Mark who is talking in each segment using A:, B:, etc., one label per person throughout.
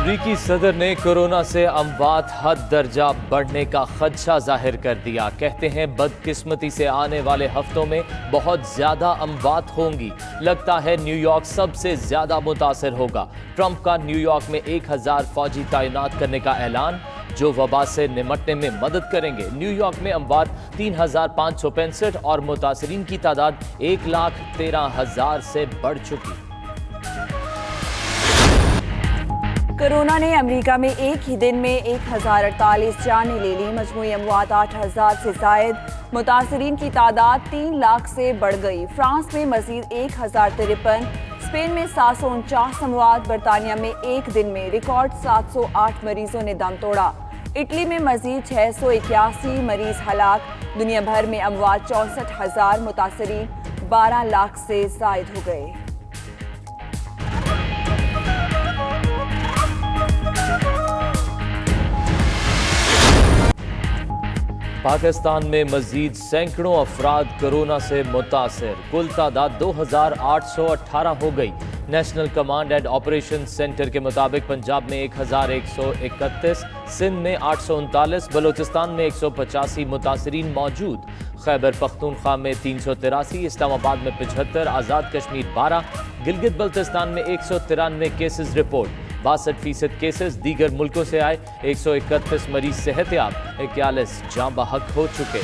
A: अमरीकी सदर ने कोरोना से अमवात हद दर्जा बढ़ने का खदशा जाहिर कर दिया। कहते हैं बदकिस्मती से आने वाले हफ्तों में बहुत ज्यादा अमवात होंगी। लगता है न्यूयॉर्क सबसे ज्यादा मुतासर होगा। ट्रंप का न्यूयॉर्क में 1000 फौजी तैनात करने का ऐलान, जो वबा से निमटने में मदद करेंगे। न्यूयॉर्क में अमवात 3565 और मुतासरीन की तादाद 1,13,000 से बढ़ चुकी।
B: कोरोना ने अमेरिका में एक ही दिन में 1048 जानें ले ली। मजमूई अमवात 8000 से जायद, मुतासरीन की तादाद 3 लाख से बढ़ गई। फ्रांस में मजीद 1053, स्पेन में 749 अमवात, बरतानिया में एक दिन में रिकॉर्ड 708 मरीजों ने दम तोड़ा। इटली में मजीद 681 मरीज हलाक। दुनिया भर में अमवात 64,000, मुतासरीन 12 लाख से जायद हो गए।
A: पाकिस्तान में मजीद सैकड़ों अफराद कोरोना से मुतासर, कुल तादाद 2818 हो गई। National command and operation centre के मुताबिक पंजाब में 1131, सिंध में 839, बलोचिस्तान में 185 मुतासरीन मौजूद। खैबर पख्तूनख्वा में 383, इस्लामाबाद में 75, आज़ाद कश्मीर 12, गिलगित बल्तिस्तान में 193 केसेस रिपोर्ट। 62% केसेस दीगर मुल्कों से आए। 131 मरीज सेहतयाब, 41 जाँ बहक हो चुके।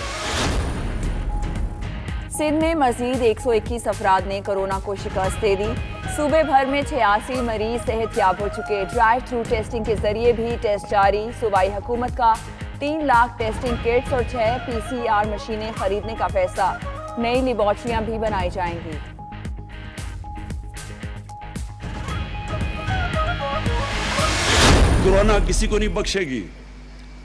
B: सिंध में मजीद 121 अफराद ने कोरोना को शिकस्त दे दी। सूबे भर में 86 मरीज सेहतयाब हो चुके। ड्राइव थ्रू टेस्टिंग के जरिए भी टेस्ट जारी। सूबाई हुकूमत का 3 लाख टेस्टिंग किट्स और 6 PCR मशीनें खरीदने का फैसला। नई लेबॉर्ट्रियां भी बनाई जाएंगी।
C: कोरोना किसी को नहीं बख्शेगी।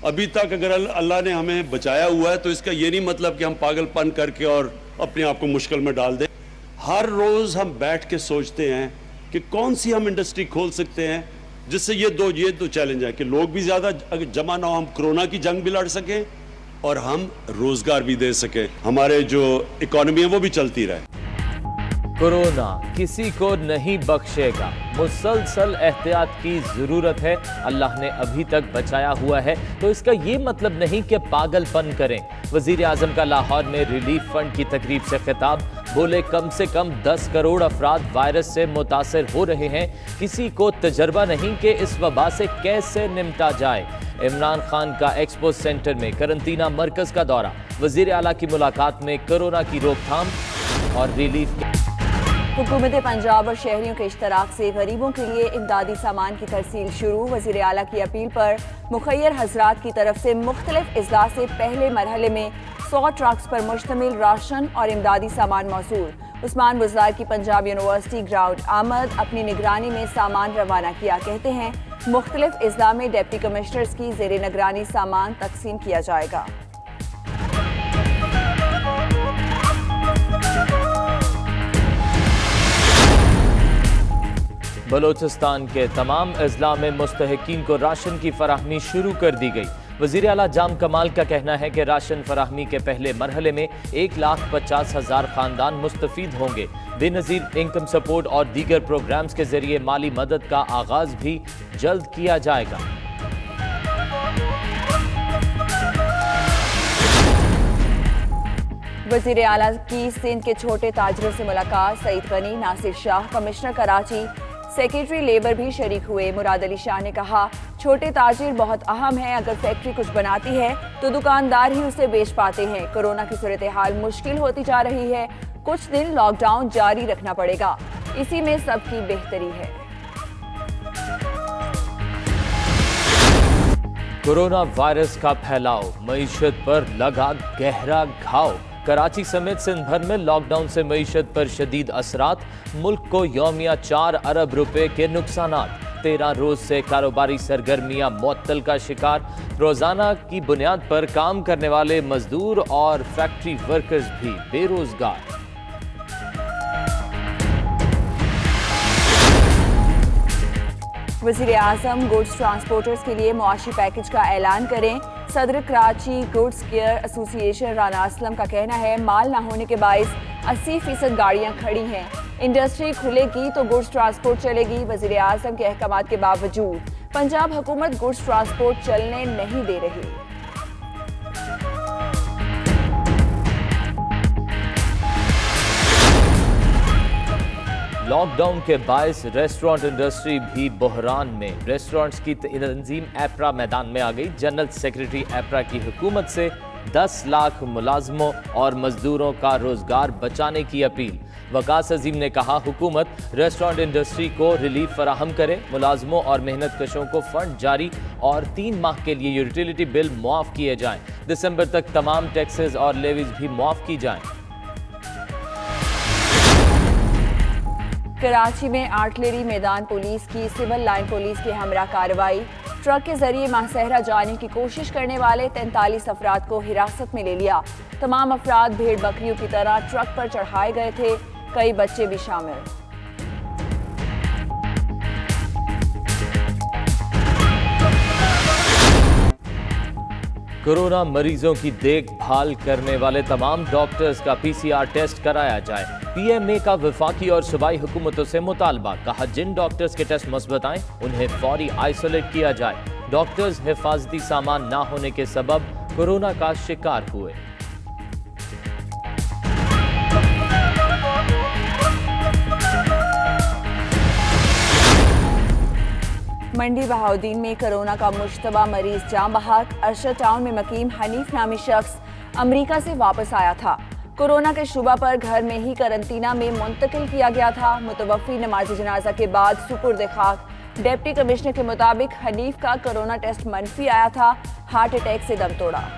C: अभी तक अगर अल्लाह ने हमें बचाया हुआ है तो इसका ये नहीं मतलब कि हम पागलपन करके और अपने आप को मुश्किल में डाल दें। हर रोज हम बैठ के सोचते हैं कि कौन सी हम इंडस्ट्री खोल सकते हैं जिससे ये दो चैलेंज है कि लोग भी ज्यादा जमा ना हो, हम कोरोना की जंग भी लड़ सकें और हम रोजगार भी दे सकें, हमारे जो इकोनॉमी है वो भी चलती रहे।
A: कोरोना किसी को नहीं बख्शेगा। मुसलसल एहतियात की जरूरत है। अल्लाह ने अभी तक बचाया हुआ है तो इसका ये मतलब नहीं कि पागलपन करें। वजीर आजम का लाहौर में रिलीफ फंड की तकरीब से खिताब, बोले कम से कम 10 करोड़ अफराद वायरस से मुतासर हो रहे हैं। किसी को तजर्बा नहीं कि इस वबा से कैसे निपटा जाए। इमरान खान का एक्सपो सेंटर में करंतना मरकज का दौरा, वजीर आला की मुलाकात में कोरोना की रोकथाम और रिलीफ।
B: हुकूमत पंजाब और शहरियों के इश्तराक से गरीबों के लिए इमदादी सामान की तरसील शुरू। वज़ीर आला की अपील पर मुखय्यर हजरात की तरफ से मुख्तलिफ अजला से पहले मरहले में 100 ट्रक्स पर मुश्तमिल राशन और इमदादी सामान मौसूल। उस्मान बुज़दार की पंजाब यूनिवर्सिटी ग्राउंड आमद अपनी निगरानी में सामान रवाना किया। कहते हैं मुख्तलिफ अजला में डिप्टी कमिश्नर्स की ज़ेर निगरानी सामान तकसीम किया जाएगा।
A: बलोचिस्तान के तमाम अजला में मुस्तहिकीन को राशन की फराहमी शुरू कर दी गई। वज़ीर आला जाम कमाल का कहना है कि राशन फराहमी के पहले मरहले में 1,50,000 खानदान मुस्तफीद होंगे। बेनज़ीर इनकम सपोर्ट और दीगर प्रोग्राम्स के जरिए माली मदद का आगाज भी जल्द किया जाएगा।
B: वज़ीर आला की सिंध के छोटे ताजरों से मुलाकात। Saeed Ghani, Nasir Shah, commissioner Karachi, secretary labour भी शरीक हुए। मुराद अली शाह ने कहा छोटे ताजिर बहुत अहम है। अगर फैक्ट्री कुछ बनाती है तो दुकानदार ही उसे बेच पाते हैं। कोरोना की सूरत हाल मुश्किल होती जा रही है। कुछ दिन लॉकडाउन जारी रखना पड़ेगा। इसी में सबकी बेहतरी है।
A: कोरोना वायरस का फैलाव, मईशत पर लगा गहरा घाव। कराची समेत सिंध भर में लॉकडाउन से मईशत पर शदीद असरात। मुल्क को यौमिया 4 अरब रुपए के नुकसानात। 13 रोज से कारोबारी सरगर्मियां मुअत्तल का शिकार। रोजाना की बुनियाद पर काम करने वाले मजदूर और फैक्ट्री वर्कर्स भी बेरोजगार।
B: वज़ीर आज़म गुड्स ट्रांसपोर्टर्स के लिए मुआशी पैकेज का ऐलान करें। सदर Karachi goods care association Rana Aslam का कहना है माल ना होने के बाइस 80% गाड़ियां खड़ी हैं। इंडस्ट्री खुलेगी तो गुड्स ट्रांसपोर्ट चलेगी। वज़ीर आज़म के अहकामात के बावजूद पंजाब हुकूमत गुड्स ट्रांसपोर्ट चलने नहीं दे रही।
A: लॉकडाउन के बायस रेस्टोरेंट इंडस्ट्री भी बहरान में। रेस्टोरेंट्स की तंजीम एपरा मैदान में आ गई। जनरल सेक्रेटरी एपरा की हुकूमत से 10 लाख मुलाजमों और मजदूरों का रोजगार बचाने की अपील। वकास अजीम ने कहा, हुकूमत रेस्टोरेंट इंडस्ट्री को रिलीफ फराहम करे, मुलाजमों और मेहनत कशों को फंड जारी और 3 माह के लिए यूटिलिटी बिल मुआफ किए जाएं। दिसंबर तक तमाम टैक्सेस और लेवीज भी मुआफ की जाएं।
B: कराची में आर्टिलरी मैदान पुलिस की सिविल लाइन पुलिस की हमरा कार्रवाई। ट्रक के जरिए माहसहरा जाने की कोशिश करने वाले 43 अफराद को हिरासत में ले लिया। तमाम अफराद भेड़ बकरियों की तरह ट्रक पर चढ़ाए गए थे, कई बच्चे भी शामिल।
A: कोरोना मरीजों की देखभाल करने वाले तमाम डॉक्टर्स का PCR टेस्ट कराया जाए। PMA का वफाकी और सूबाई हुकूमतों से मुतालबा। कहा, जिन डॉक्टर्स के टेस्ट मुस्बत आए उन्हें फौरी आइसोलेट किया जाए। डॉक्टर्स हिफाजती सामान ना होने के सबब कोरोना का शिकार हुए।
B: मंडी बहाउद्दीन में कोरोना का मुश्तबा मरीज जाम बहक। अरशद टाउन में मकीम हनीफ नामी शख्स अमेरिका से वापस आया था। कोरोना के शुबा पर घर में ही करंतना में मुंतकिल किया गया था। मुतवफ़ी नमाज जनाजा के बाद सुपुर्द खाक। डिप्टी कमिश्नर के मुताबिक हनीफ का कोरोना टेस्ट मनफी आया था। हार्ट अटैक से दम तोड़ा।